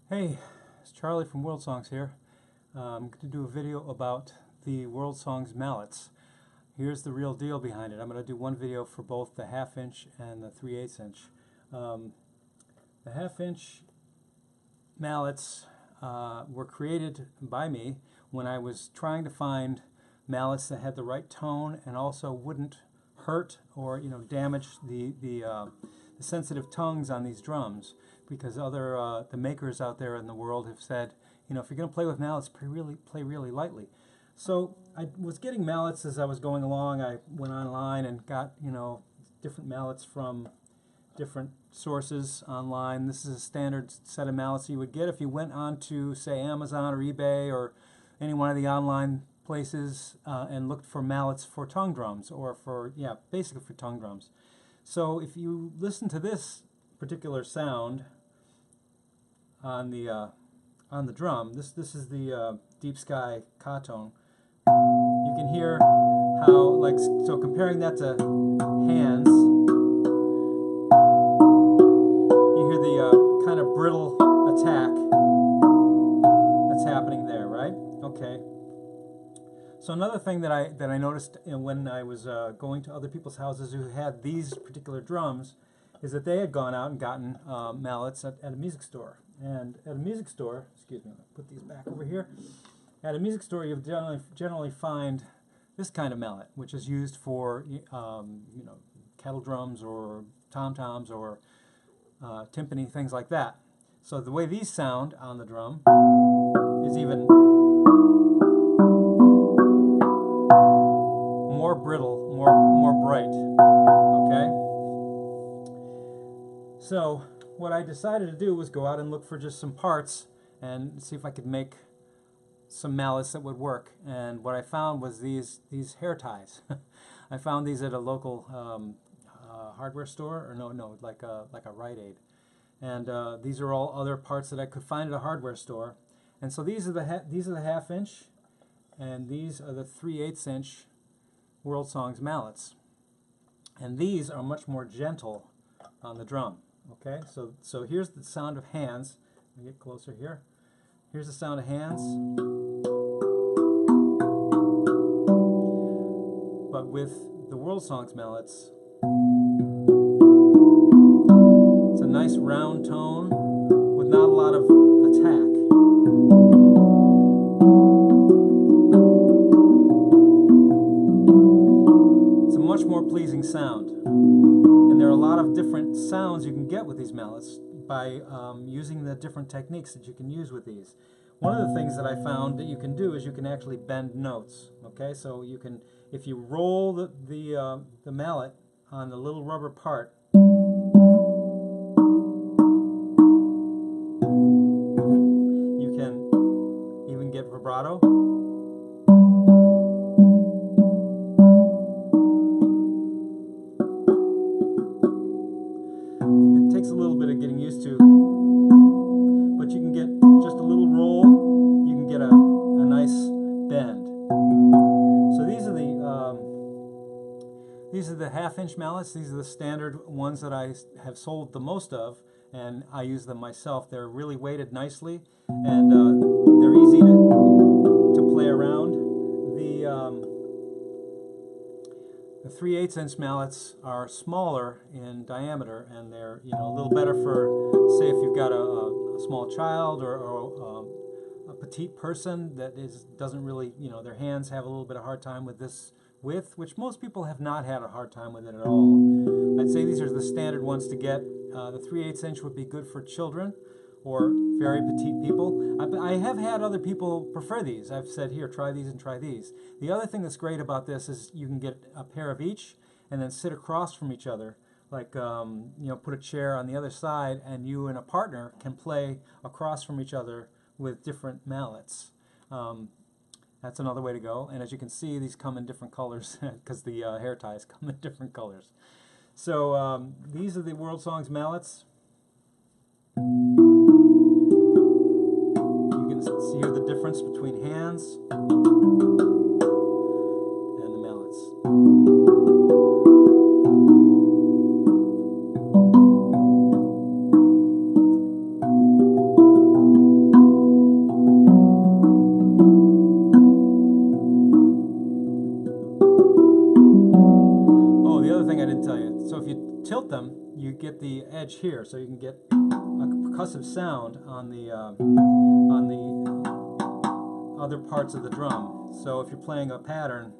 Hey, it's Charlie from World Songs here. I'm going to do a video about the World Songs mallets. Here's the real deal behind it. I'm going to do one video for both the 1/2 inch and the 3/8 inch. The 1/2 inch mallets were created by me when I was trying to find mallets that had the right tone and also wouldn't hurt or damage the sensitive tongues on these drums, because the makers out there in the world have said, if you're going to play with mallets, play really lightly. So I was getting mallets as I was going along. I went online and got different mallets from different sources online. This is a standard set of mallets you would get if you went on to, say, Amazon or eBay or any one of the online places and looked for mallets for tongue drums, or basically for tongue drums. So if you listen to this particular sound on the drum, this is the deep sky ka tone. You can hear how, so comparing that to hands, you hear the kind of brittle attack that's happening there, right? Okay. So another thing that I noticed when I was going to other people's houses who had these particular drums is that they had gone out and gotten mallets at a music store. And at a music store, excuse me, I'll put these back over here. At a music store, you generally find this kind of mallet, which is used for kettle drums or tom-toms or timpani, things like that. So the way these sound on the drum is even more brittle, more bright. Okay? So what I decided to do was go out and look for just some parts and see if I could make some mallets that would work. And what I found was these hair ties. I found these at a local hardware store, or no, like a Rite Aid. And these are all other parts that I could find at a hardware store. And so these are the 1/2 inch, and these are the 3/8 inch World Songs mallets. And these are much more gentle on the drum. Okay, so here's the sound of hands. Let me get closer here. Here's the sound of hands. But with the World Songs mallets, it's a nice round tone with not a lot of attack. It's a much more pleasing sound. And there are a lot of different sounds you can get with these mallets by using the different techniques that you can use with these. One of the things that I found that you can do is you can actually bend notes. Okay, so you can, if you roll the mallet on the little rubber part, you can even get vibrato. It takes a little bit of getting used to, but you can get just a little roll, you can get a nice bend. So these are the 1/2 inch mallets. These are the standard ones that I have sold the most of, and I use them myself. They're really weighted nicely, and they're easy to play around. The 3/8 inch mallets are smaller in diameter, and they're a little better for, say, if you've got a small child or a petite person that doesn't really, their hands have a little bit of hard time with this width, which most people have not had a hard time with it at all. I'd say these are the standard ones to get. The 3/8 inch would be good for children or very petite people. I have had other people prefer these. I've said, here, try these and try these. The other thing that's great about this is you can get a pair of each and then sit across from each other. Like, put a chair on the other side, and you and a partner can play across from each other with different mallets. That's another way to go. And as you can see, these come in different colors because the hair ties come in different colors. So these are the World Songs mallets. You can see the difference between hands and the mallets. tilt them, you get the edge here, so you can get a percussive sound on the other parts of the drum. So if you're playing a pattern,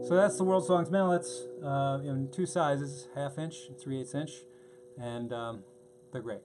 so that's the World Songs Mallets in two sizes, 1/2 inch and 3/8 inch, and they're great.